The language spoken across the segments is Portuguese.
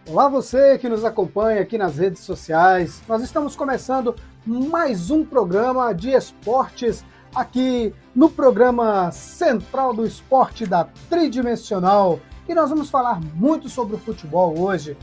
Olá você que nos acompanha aqui nas redes sociais. Nós estamos começando mais um programa de esportes aqui no programa Central do Esporte da Tridimensional. E nós vamos falar muito sobre o futebol hoje.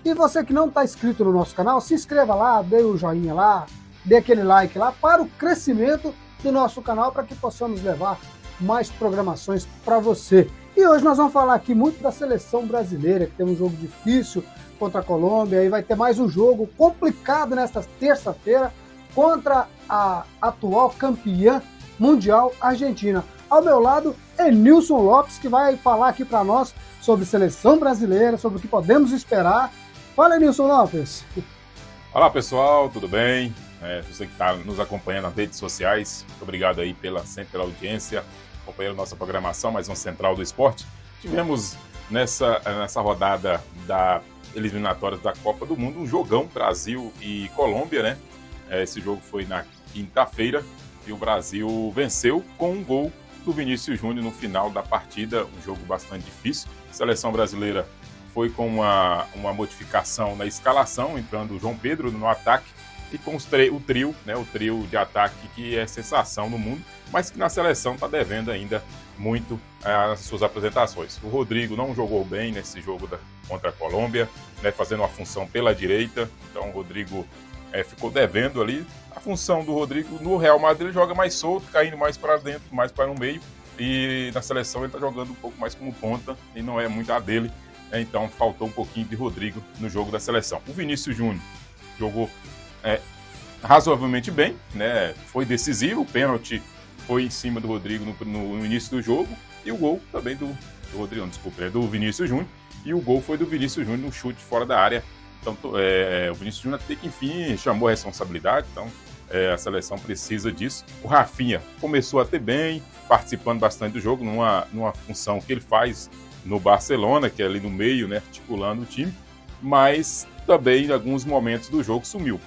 E você que não está inscrito no nosso canal, se inscreva lá, dê o joinha lá, dê aquele like lá para o crescimento do nosso canal para que possamos levar mais programações para você. E hoje nós vamos falar aqui muito da seleção brasileira, que tem um jogo difícil contra a Colômbia, e vai ter mais um jogo complicado nesta terça-feira contra a atual campeã mundial Argentina. Ao meu lado é Nilson Lopes, que vai falar aqui para nós sobre seleção brasileira, sobre o que podemos esperar. Fala, Nilson Lopes. Olá, pessoal, tudo bem? Você que está nos acompanhando nas redes sociais, muito obrigado aí sempre pela audiência, acompanhando nossa programação, mais um Central do Esporte. Tivemos nessa rodada da eliminatórias da Copa do Mundo um jogão, Brasil e Colômbia, né? Esse jogo foi na quinta-feira e o Brasil venceu com um gol do Vinícius Júnior no final da partida, um jogo bastante difícil. A seleção brasileira foi com uma modificação na escalação, entrando o João Pedro no ataque e com o trio de ataque que é sensação no mundo, mas que na seleção está devendo ainda muito as suas apresentações. O Rodrigo não jogou bem nesse jogo contra a Colômbia, né, fazendo uma função pela direita, então o Rodrigo ficou devendo ali. A função do Rodrigo no Real Madrid, ele joga mais solto, caindo mais para dentro, mais para no meio, e na seleção ele está jogando um pouco mais como ponta e não é muito a dele. Então faltou um pouquinho de Rodrigo no jogo da seleção. O Vinícius Júnior jogou razoavelmente bem, né? Foi decisivo, o pênalti foi em cima do Rodrigo no início do jogo, e o gol também do Vinícius Júnior, e o gol foi do Vinícius Júnior no chute fora da área. Então o Vinícius Júnior até que enfim chamou a responsabilidade, então a seleção precisa disso. O Rafinha começou até bem, participando bastante do jogo, numa função que ele faz no Barcelona, que é ali no meio, né, articulando o time, mas também em alguns momentos do jogo sumiu.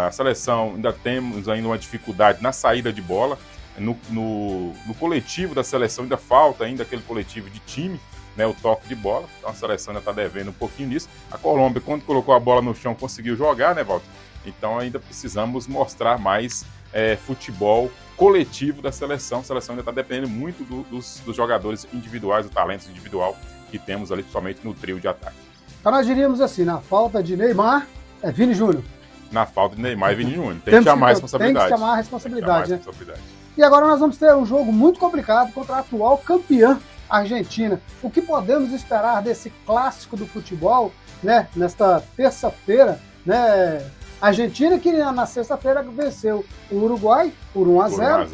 A seleção temos uma dificuldade na saída de bola, no coletivo da seleção ainda falta aquele coletivo de time, né, o toque de bola, então a seleção ainda está devendo um pouquinho nisso. A Colômbia, quando colocou a bola no chão, conseguiu jogar, né, Walter? Então ainda precisamos mostrar mais futebol coletivo da seleção. A seleção ainda está dependendo muito dos jogadores individuais, do talento individual que temos ali, principalmente no trio de ataque. Então nós diríamos assim, na falta de Neymar, é Vini Júnior. Na falta de Neymar e Vini Júnior. Tem que chamar a responsabilidade. Tem que chamar a responsabilidade, né? E agora nós vamos ter um jogo muito complicado contra a atual campeã Argentina. O que podemos esperar desse clássico do futebol, né? Nesta terça-feira, né? A Argentina que na sexta-feira venceu o Uruguai por 1-0.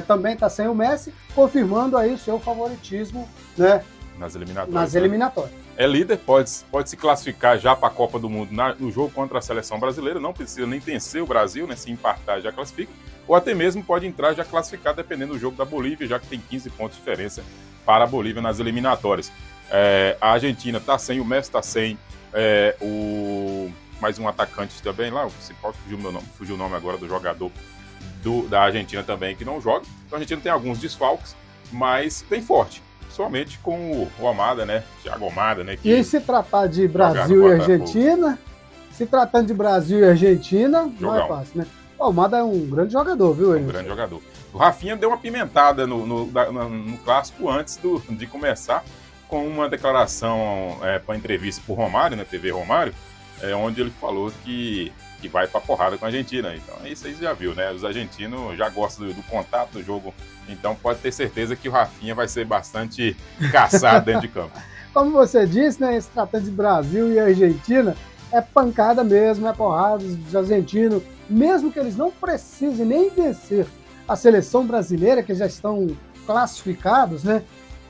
Também está sem o Messi, confirmando aí o seu favoritismo, né? Nas eliminatórias. É líder, pode se classificar já para a Copa do Mundo no jogo contra a seleção brasileira, não precisa nem vencer o Brasil, né? Se empatar já classifica, ou até mesmo pode entrar já classificado dependendo do jogo da Bolívia, já que tem 15 pontos de diferença para a Bolívia nas eliminatórias. A Argentina está sem, o Messi está sem, mais um atacante também lá, o principal, fugiu o nome agora do jogador da Argentina também que não joga. Então a Argentina tem alguns desfalques, mas tem forte. Somente com o Almada, né? Thiago Almada, né? E se tratar de Brasil e Argentina, não é fácil, né? O Almada é um grande jogador, viu? Um grande jogador. O Rafinha deu uma pimentada no clássico antes de começar, com uma declaração para entrevista por Romário, na TV Romário, onde ele falou que vai pra porrada com a Argentina. Então, isso aí você já viu, né? Os argentinos já gostam do contato do jogo, então pode ter certeza que o Rafinha vai ser bastante caçado dentro de campo. Como você disse, né? Se tratando de Brasil e Argentina, é pancada mesmo, é porrada. Os argentinos, mesmo que eles não precisem nem vencer a seleção brasileira, que já estão classificados, né?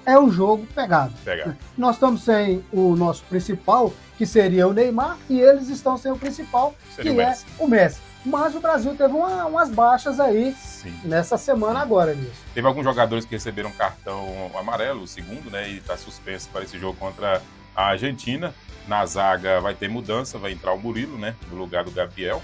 É um jogo pegado. Nós estamos sem o nosso principal, que seria o Neymar, e eles estão sem o principal, que é o Messi. Mas o Brasil teve umas baixas aí nessa semana agora, nisso. Teve alguns jogadores que receberam cartão amarelo, o segundo, né? E está suspenso para esse jogo contra a Argentina. Na zaga vai ter mudança, vai entrar o Murilo, né? No lugar do Gabriel.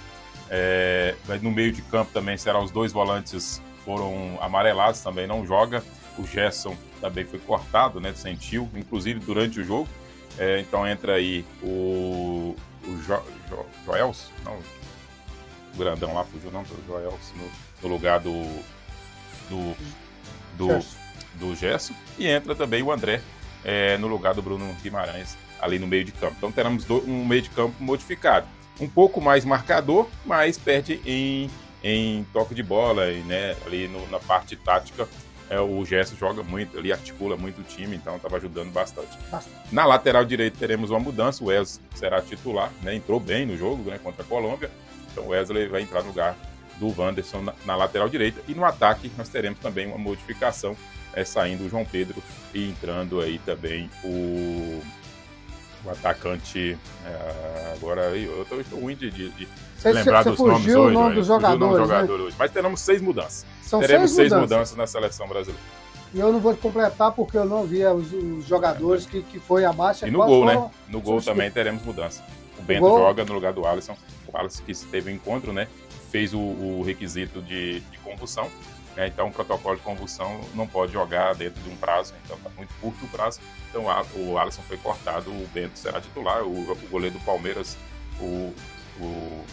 No meio de campo também serão os dois volantes, foram amarelados, também não joga. O Gerson também foi cortado, né? Sentiu, inclusive durante o jogo. Então entra aí o Joelson, não, o grandão lá, fugiu o nome do Joelson, no lugar do Gerson, e entra também o André no lugar do Bruno Guimarães, ali no meio de campo. Então teremos um meio de campo modificado. Um pouco mais marcador, mas perde em toque de bola, né, ali na parte tática. O Gerson joga muito, ele articula muito o time, então estava ajudando bastante. Na lateral direita teremos uma mudança, o Wesley será titular, né, entrou bem no jogo, né, contra a Colômbia, então o Wesley vai entrar no lugar do Wanderson na lateral direita. E no ataque nós teremos também uma modificação, saindo o João Pedro e entrando aí também o atacante. Agora eu estou ruim de lembrar dos nomes hoje. O nome dos jogadores, né? Hoje. Mas teremos 6 mudanças. Teremos 6 mudanças na seleção brasileira. E eu não vou completar porque eu não vi os jogadores que foi abaixo. E no gol, né? No gol também teremos mudança. O Bento joga no lugar do Alisson. O Alisson que teve um encontro, né? Fez o requisito de convulsão. Então o protocolo de convulsão não pode jogar dentro de um prazo. Então está muito curto o prazo. Então o Alisson foi cortado, o Bento será titular. O goleiro do Palmeiras, o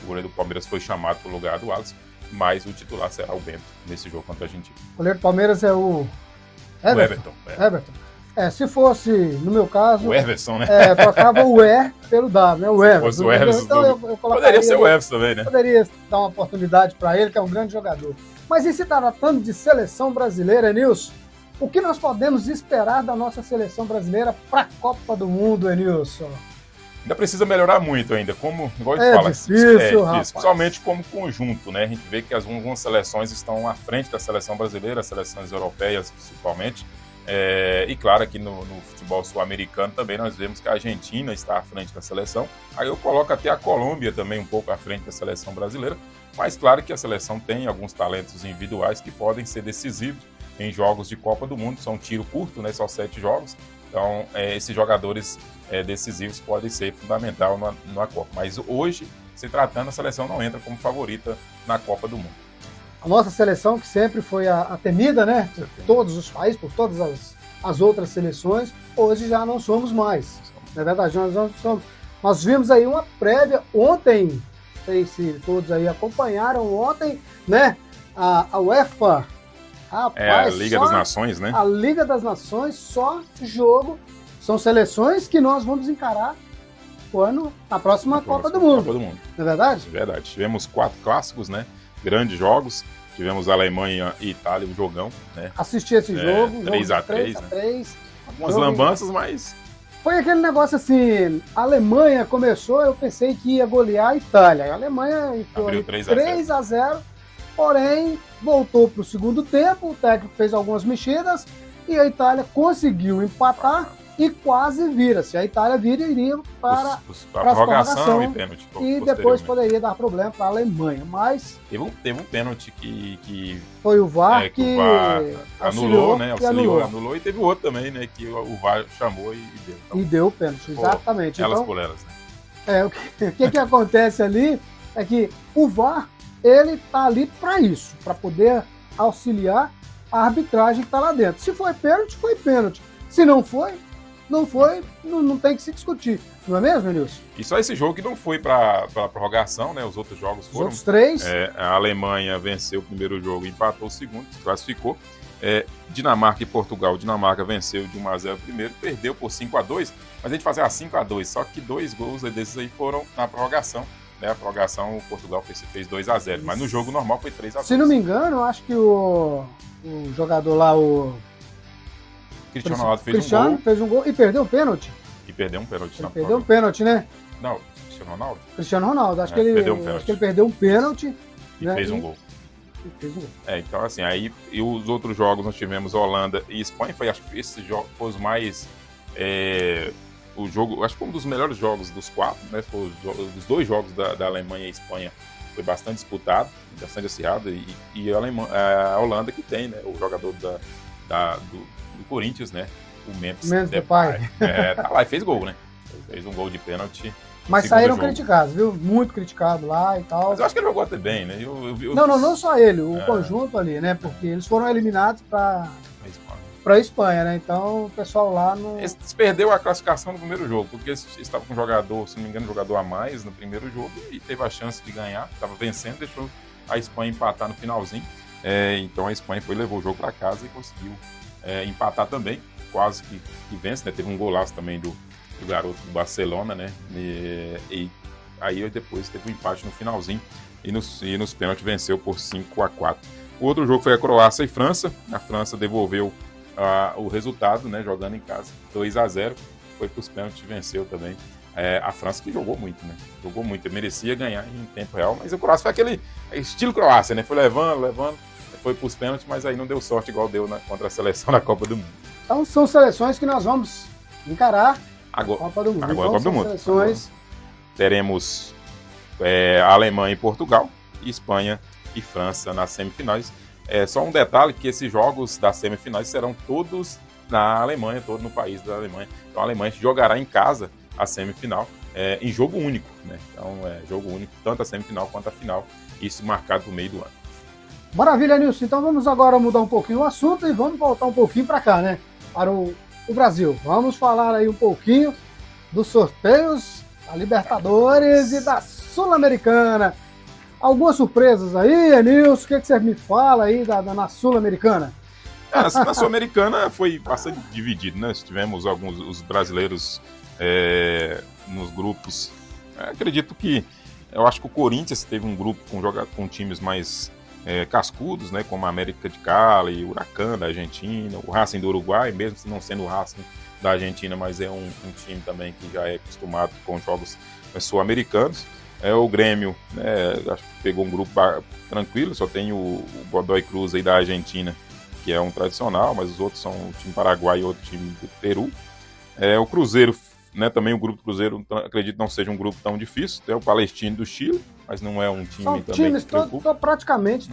goleiro do Palmeiras foi chamado para o lugar do Alisson, mas o titular será o Bento nesse jogo contra a Argentina. O goleiro do Palmeiras é o Everton. Everton. Se fosse, no meu caso... O Everson, né? Trocava o E pelo W, né? O Everton. Se fosse o Everson, então, eu poderia ser o Everson também, né? Poderia dar uma oportunidade para ele, que é um grande jogador. Mas e se tratando de seleção brasileira, Enilson? O que nós podemos esperar da nossa seleção brasileira para a Copa do Mundo, Enilson? Ainda precisa melhorar muito ainda, igual a gente fala. Difícil, principalmente como conjunto, né? A gente vê que algumas seleções estão à frente da seleção brasileira, as seleções europeias principalmente. E claro que no futebol sul-americano também nós vemos que a Argentina está à frente da seleção. Aí eu coloco até a Colômbia também um pouco à frente da seleção brasileira. Mas claro que a seleção tem alguns talentos individuais que podem ser decisivos em jogos de Copa do Mundo. São um tiro curto, né? Só 7 jogos. Então esses jogadores decisivos podem ser fundamental na Copa. Mas hoje, se tratando, a seleção não entra como favorita na Copa do Mundo. A nossa seleção, que sempre foi a temida, né? Por todos os países, por todas as outras seleções, hoje já não somos mais. Na verdade, nós não somos. Nós vimos aí uma prévia ontem, não sei se todos aí acompanharam ontem, né? A UEFA. Rapaz, a Liga das Nações, né? A Liga das Nações, só jogo. São seleções que nós vamos encarar na próxima Copa do Mundo. Não é verdade? É verdade. Tivemos 4 clássicos, né? Grandes jogos. Tivemos Alemanha e Itália, um jogão, né? Assisti esse jogo. 3x3, né? Algumas lambanças, mas... Foi aquele negócio assim, a Alemanha começou, eu pensei que ia golear a Itália. A Alemanha abriu 3x0, porém voltou para o segundo tempo, o técnico fez algumas mexidas e a Itália conseguiu empatar e quase vira. Se a Itália vira, iria para a prorrogação e pênalti. E depois poderia dar problema para a Alemanha. Mas teve um pênalti que foi o VAR que o VAR anulou, né? Anulou e teve outro também, né? Que o VAR chamou e deu. Então, e deu o pênalti, exatamente. Elas por elas, né? O que acontece ali é que o VAR, ele tá ali para isso, para poder auxiliar a arbitragem que está lá dentro. Se foi pênalti, foi pênalti. Se não foi, não tem que se discutir. Não é mesmo, Nilson? E só esse jogo que não foi para a prorrogação, né? Os outros jogos foram. Os outros 3. A Alemanha venceu o primeiro jogo e empatou o segundo, se classificou. Dinamarca e Portugal. Dinamarca venceu de 1x0 o primeiro, perdeu por 5x2, mas a gente fazia 5x2, só que 2 gols desses aí foram na prorrogação. Né? A prorrogação, o Portugal fez 2x0, mas no jogo normal foi 3x2. Se não me engano, eu acho que o jogador lá, o Cristiano Ronaldo fez um gol e perdeu o pênalti. E perdeu um pênalti. Ele perdeu um pênalti, né? Não, Cristiano Ronaldo. Acho que ele perdeu um pênalti. E fez um gol. Então assim, aí e os outros jogos nós tivemos Holanda e Espanha, acho que esse jogo foi os mais o jogo, acho que foi um dos melhores jogos dos 4, né? Foi os 2 jogos da Alemanha e Espanha, foi bastante disputado, bastante acirrado, e a Holanda que tem, né? O jogador do Corinthians, né? O Memphis Depay. Tá lá e fez gol, né? Fez um gol de pênalti. Mas saíram criticados, viu? Muito criticado lá e tal. Mas eu acho que ele jogou até bem, né? Não só ele, o conjunto ali, né? Porque eles foram eliminados para para a Espanha, né? Então o pessoal lá não... Eles perdeu a classificação no primeiro jogo, porque eles estavam com um jogador, se não me engano, um jogador a mais no primeiro jogo e teve a chance de ganhar, estava vencendo, deixou a Espanha empatar no finalzinho. Então a Espanha levou o jogo para casa e conseguiu empatar também, quase que vence, né? Teve um golaço também do garoto do Barcelona, né? E aí depois teve um empate no finalzinho e nos pênaltis venceu por 5-4. O outro jogo foi a Croácia e França. A França devolveu o resultado, né? Jogando em casa, 2-0. Foi para os pênaltis e venceu também. A França que jogou muito, né? Jogou muito, merecia ganhar em tempo real, mas o Croácia foi aquele estilo Croácia, né? Foi levando, foi para os pênaltis, mas aí não deu sorte igual deu contra a seleção na Copa do Mundo. Então são seleções que nós vamos encarar agora, Copa do Mundo. Agora então, Copa do Mundo. Seleções... Teremos a Alemanha e Portugal, Espanha e França nas semifinais. Só um detalhe, que esses jogos das semifinais serão todos na Alemanha, todo no país da Alemanha. Então a Alemanha jogará em casa a semifinal em jogo único, né? Então jogo único, tanto a semifinal quanto a final, isso marcado no meio do ano. Maravilha, Nilson. Então vamos agora mudar um pouquinho o assunto e vamos voltar um pouquinho para cá, né? Para o Brasil. Vamos falar aí um pouquinho dos sorteios da Libertadores e da Sul-Americana. Algumas surpresas aí, Nilson? O que você me fala aí na Sul-Americana? Na Sul-Americana foi bastante dividido, né? Tivemos os brasileiros nos grupos. Eu acho que o Corinthians teve um grupo com times mais cascudos, né? Como a América de Cali, o Huracan da Argentina, o Racing do Uruguai, mesmo se não sendo o Racing da Argentina, mas é um time também que já é acostumado com jogos sul-americanos. O Grêmio, né, acho que pegou um grupo tranquilo, só tem o Godoy Cruz aí da Argentina, que é um tradicional, mas os outros são o time paraguai e outro time do Peru. O Cruzeiro, né, também o grupo do Cruzeiro, acredito não seja um grupo tão difícil, tem o Palestino do Chile, mas não é um time são também times todos praticamente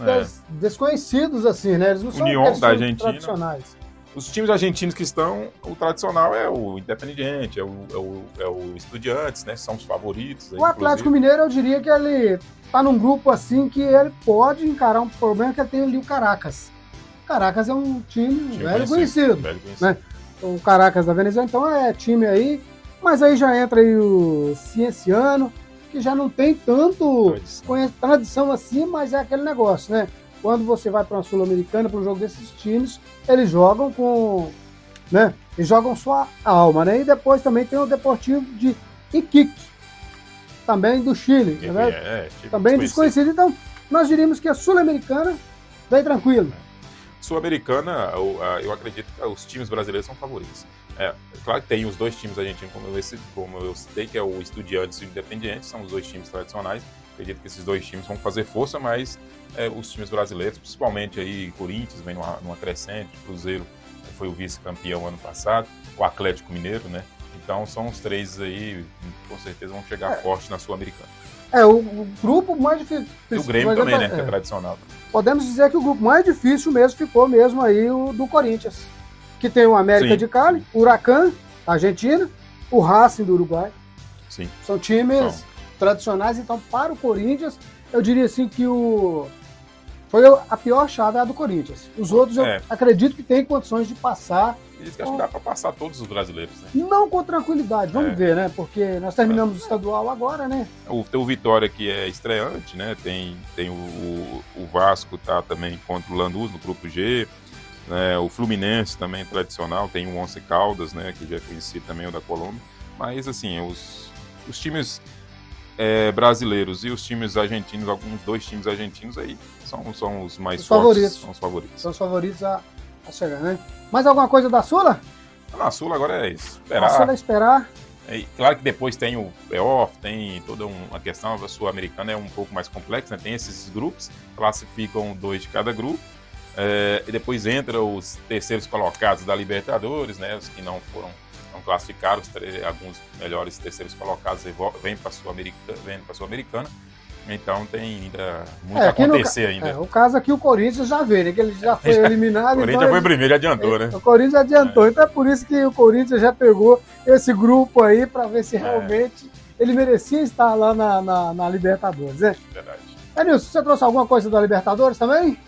desconhecidos, assim, né? Eles não são União da Argentina, tradicionais. Os times argentinos que estão, o tradicional é o Independiente, é o Estudiantes, né? São os favoritos. O Atlético Mineiro, eu diria que ele tá num grupo assim que ele pode encarar um problema que ele tem ali o Caracas. O Caracas é um time velho conhecido. Né? O Caracas da Venezuela, então é time aí, mas aí já entra aí o Cienciano, que já não tem tanto tradição assim, mas é aquele negócio, né? Quando você vai para uma Sul-Americana, para um jogo desses times, eles jogam né? Eles jogam sua alma, né? E depois também tem o Deportivo de Iquique, também do Chile, né? Também desconhecido. Então, nós diríamos que a Sul-Americana vem tranquilo. Sul-Americana, eu acredito que os times brasileiros são favoritos. Claro que tem os dois times argentinos, como eu citei, que é o Estudiantes e o Independiente, são os dois times tradicionais. Acredito que esses dois times vão fazer força, mas os times brasileiros, principalmente aí Corinthians, vem numa crescente, Cruzeiro foi o vice-campeão ano passado, o Atlético Mineiro, né? Então são os três aí, com certeza vão chegar forte na Sul-Americana. O grupo mais difícil... E o Grêmio também, né? Que é tradicional. Podemos dizer que o grupo mais difícil mesmo ficou mesmo aí o do Corinthians, que tem o América de Cali, o Huracan, da Argentina, o Racing do Uruguai. Sim. São times tradicionais, então para o Corinthians, eu diria assim que foi a pior chave a do Corinthians. Os outros eu acredito que tem condições de passar. Diz que acho que dá para passar todos os brasileiros, né? Não com tranquilidade, vamos ver, né? Porque nós terminamos o estadual agora, né? O Vitória que é estreante, né? Tem o Vasco tá também contra o Lanús no grupo G, né? O Fluminense também tradicional, tem o Once Caldas, né? Que já é conhecido também, o da Colômbia. Mas assim, os times brasileiros e os times argentinos, alguns dois times argentinos aí são os mais fortes, são os favoritos. São os favoritos a chegar, né? Mais alguma coisa da Sula? Na Sula agora é esperar. A Sula é esperar. Claro que depois tem o playoff, tem toda uma questão, a Sul-Americana é um pouco mais complexa, né? Tem esses grupos, classificam 2 de cada grupo, e depois entra os terceiros colocados da Libertadores, né? Os que não classificaram, alguns melhores terceiros colocados vêm para a Sul-Americana. Então tem ainda muito a acontecer ainda. O caso aqui, o Corinthians já veio, né? Que ele já foi eliminado. O Corinthians já foi primeiro, adiantou, né? O Corinthians adiantou, então é por isso que o Corinthians já pegou esse grupo aí para ver se realmente ele merecia estar lá na Libertadores, né? Verdade. Nilson, você trouxe alguma coisa da Libertadores também?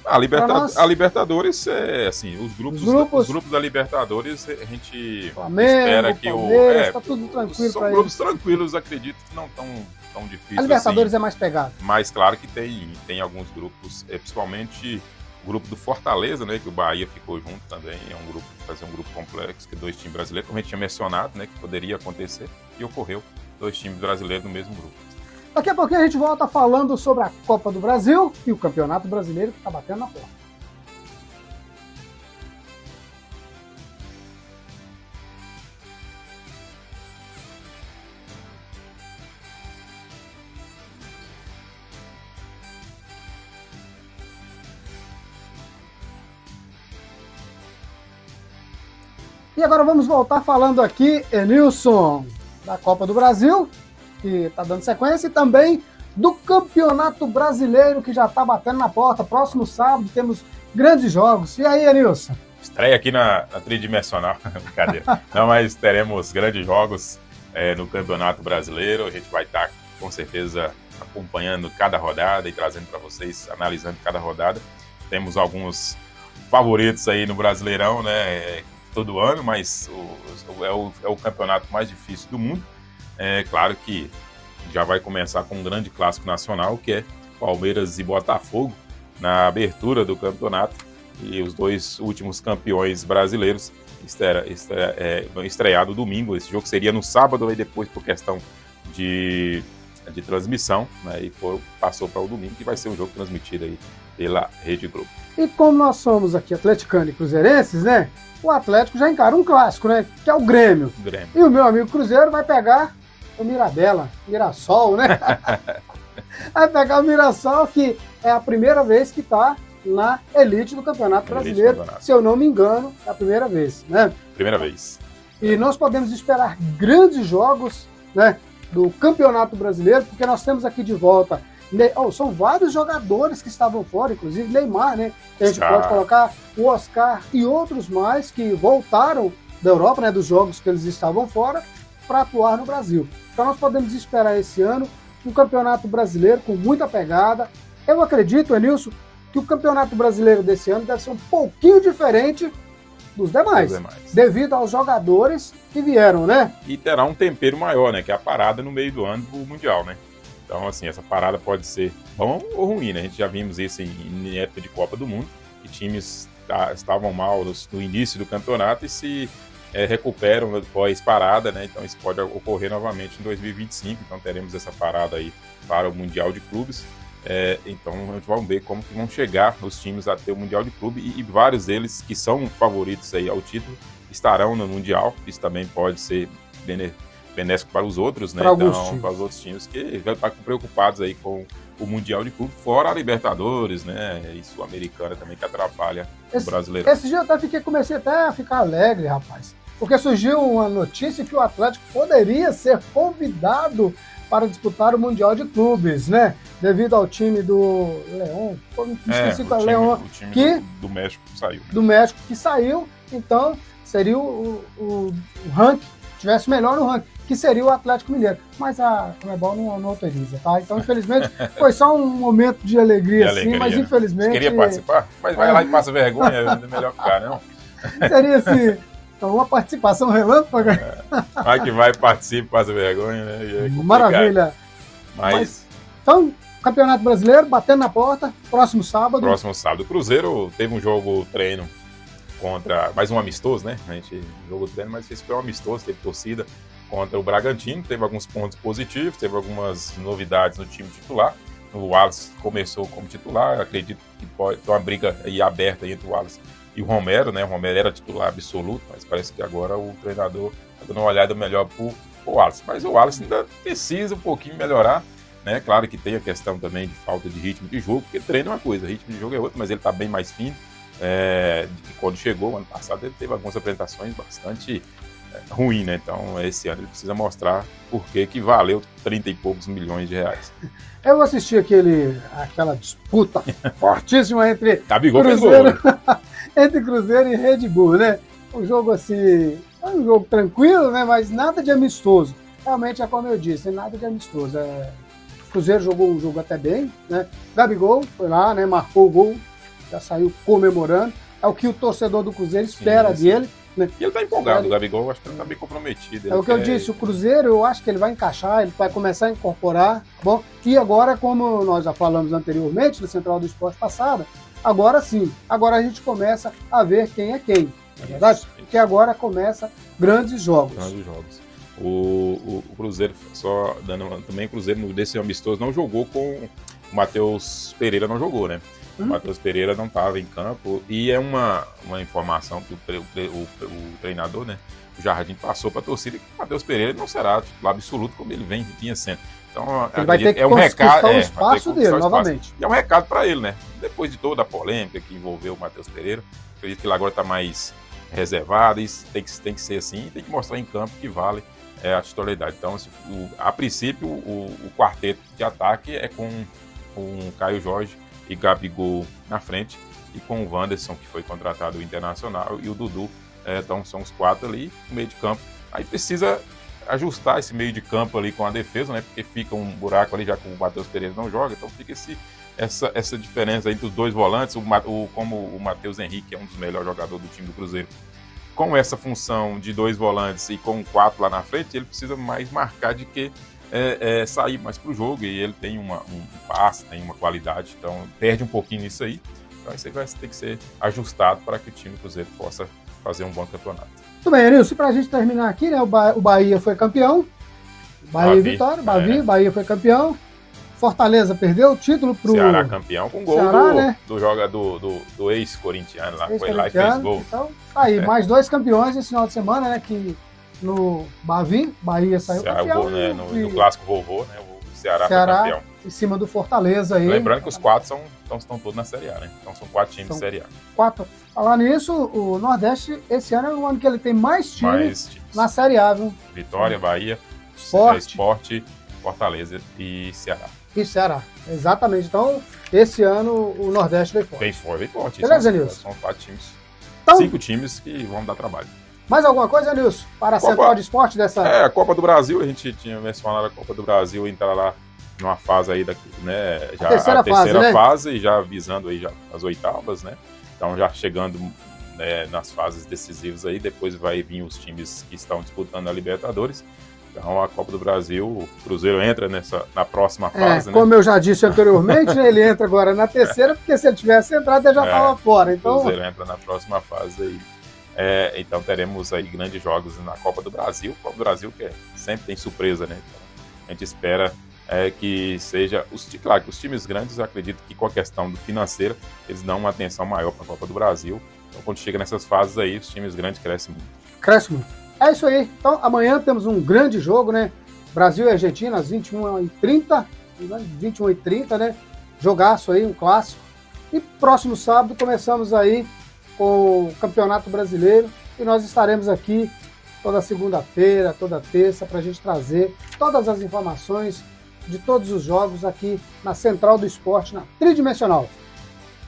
A Libertadores é assim, os grupos da Libertadores a gente Flamengo, espera que tá tudo tranquilo. São grupos tranquilos, acredito que não tão difíceis. A Libertadores assim, é mais pegada. Mas claro que tem alguns grupos, principalmente o grupo do Fortaleza, né, que o Bahia ficou junto também, vai ser um grupo complexo, que 2 times brasileiros, como a gente tinha mencionado, né, que poderia acontecer, e ocorreu 2 times brasileiros no mesmo grupo. Daqui a pouquinho a gente volta falando sobre a Copa do Brasil e o Campeonato Brasileiro que está batendo na porta. E agora vamos voltar falando aqui, Enilson, da Copa do Brasil, que está dando sequência, e também do Campeonato Brasileiro, que já está batendo na porta. Próximo sábado temos grandes jogos. E aí, Enilson? Estreia aqui na tridimensional, brincadeira. Não, mas teremos grandes jogos no Campeonato Brasileiro. A gente vai estar, com certeza, acompanhando cada rodada e trazendo para vocês, analisando cada rodada. Temos alguns favoritos aí no Brasileirão, né? Todo ano, mas é o campeonato mais difícil do mundo. É claro que já vai começar com um grande clássico nacional, que é Palmeiras e Botafogo, na abertura do campeonato. E os 2 últimos campeões brasileiros estreado domingo. Esse jogo seria no sábado, e depois, por questão de transmissão, né, e passou para o domingo, que vai ser um jogo transmitido aí pela Rede Globo. E como nós somos aqui atleticanos e cruzeirenses, né? O Atlético já encara um clássico, né? Que é o Grêmio. E o meu amigo Cruzeiro vai pegar o Mirassol, né? Vai pegar o Mirassol, que é a primeira vez que está na elite do Campeonato Brasileiro. Se eu não me engano, é a primeira vez, né? Primeira vez. E nós podemos esperar grandes jogos, né, do Campeonato Brasileiro, porque nós temos aqui de volta... são vários jogadores que estavam fora, inclusive Neymar, né? A gente pode colocar o Oscar e outros mais que voltaram da Europa, né, dos jogos que eles estavam fora, para atuar no Brasil. Então nós podemos esperar esse ano um Campeonato Brasileiro com muita pegada. Eu acredito, Enilson, que o Campeonato Brasileiro desse ano deve ser um pouquinho diferente dos demais, devido aos jogadores que vieram, né? E terá um tempero maior, né? Que é a parada no meio do ano do Mundial, né? Então, assim, essa parada pode ser bom ou ruim, né? A gente já vimos isso em época de Copa do Mundo, que times estavam mal no início do campeonato e se recuperam pós-parada, né? Então, isso pode ocorrer novamente em 2025. Então, teremos essa parada aí para o Mundial de Clubes. Então, a gente vai ver como que vão chegar os times a ter o Mundial de Clube e vários deles que são favoritos aí ao título estarão no Mundial. Isso também pode ser benéfico para os outros, né? Para os outros times que já estão preocupados aí com o Mundial de Clube, fora a Libertadores, né? E Sul-Americana também, que atrapalha o brasileiro. Esse dia eu comecei até a ficar alegre, rapaz, porque surgiu uma notícia que o Atlético poderia ser convidado para disputar o Mundial de Clubes, né? Devido ao time do Leão, esqueci qual é o Leão, que do México saiu. Né? Do México que saiu, então seria o ranking, tivesse melhor no ranking, que seria o Atlético Mineiro. Mas a Conmebol não autoriza, tá? Então, infelizmente, foi só um momento de alegria, assim, mas infelizmente... Você queria participar? Mas vai lá e passa vergonha, é melhor ficar, não? Seria assim, uma participação relâmpaga. Vai que vai, participa, passa vergonha, né? Maravilha. Mas, então, Campeonato Brasileiro, batendo na porta, próximo sábado. Próximo sábado. O Cruzeiro teve um jogo treino contra, mais um amistoso, né? A gente jogou treino, mas esse foi um amistoso, teve torcida contra o Bragantino, teve alguns pontos positivos, teve algumas novidades no time titular. O Wallace começou como titular, acredito que pode ter uma briga aí aberta entre o Wallace e o Romero, né? O Romero era titular absoluto, mas parece que agora o treinador está dando uma olhada melhor pro Wallace. Mas o Wallace ainda precisa um pouquinho melhorar, né? Claro que tem a questão também de falta de ritmo de jogo, porque treino é uma coisa, ritmo de jogo é outra, mas ele está bem mais fino. Quando chegou, ano passado, ele teve algumas apresentações bastante ruim, né? Então, esse ano ele precisa mostrar por que valeu 30 e poucos milhões de reais. Eu assisti aquela disputa fortíssima entre Cruzeiro, entre Cruzeiro e Red Bull, né? Um jogo assim, um jogo tranquilo, né? Mas nada de amistoso. Realmente é como eu disse, nada de amistoso. O Cruzeiro jogou um jogo até bem, né? Gabigol foi lá, né? Marcou o gol já saiu comemorando. É o que o torcedor do Cruzeiro espera dele. Né? E ele tá empolgado, o Gabigol, acho que ele tá bem comprometido. É o que eu disse, o Cruzeiro, eu acho que ele vai encaixar, ele vai começar a incorporar, bom? E agora, como nós já falamos anteriormente, na Central do Esporte passada, agora sim, agora a gente começa a ver quem é quem, não é verdade? Porque agora começa grandes jogos. Grandes jogos. O Cruzeiro, só dando também, o Cruzeiro desse amistoso não jogou com o Matheus Pereira, não jogou, né? O Matheus Pereira não estava em campo e é uma informação que o treinador, né, o Jardim, passou para a torcida que o Matheus Pereira não será titular absoluto como ele vinha sendo. Então, ele vai ter que conquistar o espaço dele, novamente. E é um recado para ele, né? Depois de toda a polêmica que envolveu o Matheus Pereira, acredito que ele agora está mais reservado, e tem que ser assim, tem que mostrar em campo que vale a titularidade. Então, a princípio, o quarteto de ataque é com o Caio Jorge e Gabigol na frente, e com o Wanderson, que foi contratado do Internacional, e o Dudu. Então são os 4 ali no meio de campo. Aí precisa ajustar esse meio de campo ali com a defesa, né? Porque fica um buraco ali, já que o Matheus Pereira não joga, então fica essa diferença entre os 2 volantes, como o Matheus Henrique é um dos melhores jogadores do time do Cruzeiro. Com essa função de 2 volantes e com 4 lá na frente, ele precisa mais marcar de que sair mais pro jogo, e ele tem um passe, tem uma qualidade, então perde um pouquinho nisso aí. Então isso aí vai ter que ser ajustado para que o time do Cruzeiro possa fazer um bom campeonato. Tudo bem, Nilson, para a gente terminar aqui, né, o Bahia foi campeão, Bahia e Vitória, Bahia foi campeão, Fortaleza perdeu o título pro Ceará campeão com gol Ceará, né? do jogador do ex-corintiano lá, foi lá e fez gol. Então, aí, mais 2 campeões esse final de semana, né, que no Bahia saiu campeão. Né, no clássico vovô, né, o Ceará foi campeão. Em cima do Fortaleza aí. Lembrando que os 4 estão todos na Série A, né? Então são 4 times de Série A. 4. Falar nisso, o Nordeste, esse ano é o ano que ele tem mais times na Série A, viu? Vitória, Bahia, Sport, Fortaleza e Ceará. E Ceará, exatamente. Então, esse ano o Nordeste veio forte. Veio forte. Beleza, Nilson? São 4 times. Então, 5 times que vão dar trabalho. Mais alguma coisa, Nilson? Para a Central de Esporte dessa... a Copa do Brasil, a gente tinha mencionado a Copa do Brasil, entrar lá numa fase aí, né, já a terceira fase, já visando aí já as oitavas, né? Então já chegando, né, nas fases decisivas aí, depois vai vir os times que estão disputando a Libertadores. Então a Copa do Brasil, o Cruzeiro entra na próxima fase, né? Como eu já disse anteriormente, ele entra agora na terceira, porque se ele tivesse entrado, ele já estava fora. Então... O Cruzeiro entra na próxima fase aí. Então teremos aí grandes jogos na Copa do Brasil. Copa do Brasil que sempre tem surpresa, né? Então, a gente espera que seja... Claro que os times grandes, eu acredito que com a questão do financeira, eles dão uma atenção maior para a Copa do Brasil. Então quando chega nessas fases aí, os times grandes crescem muito. Cresce muito. É isso aí. Então amanhã temos um grande jogo, né? Brasil e Argentina às 21h30. 21h30, né? Jogaço aí, um clássico. E próximo sábado começamos aí com o Campeonato Brasileiro, e nós estaremos aqui toda segunda-feira, toda terça, para a gente trazer todas as informações de todos os jogos aqui na Central do Esporte, na Tridimensional.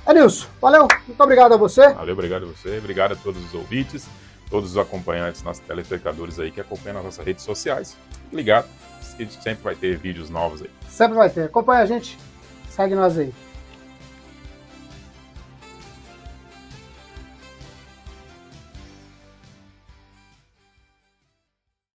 Nilson, valeu, muito obrigado a você. Valeu, obrigado a você, obrigado a todos os ouvintes, todos os acompanhantes, nossos telespectadores aí que acompanham nas nossas redes sociais. Fique ligado, que a gente sempre vai ter vídeos novos aí. Sempre vai ter, acompanha a gente, segue nós aí.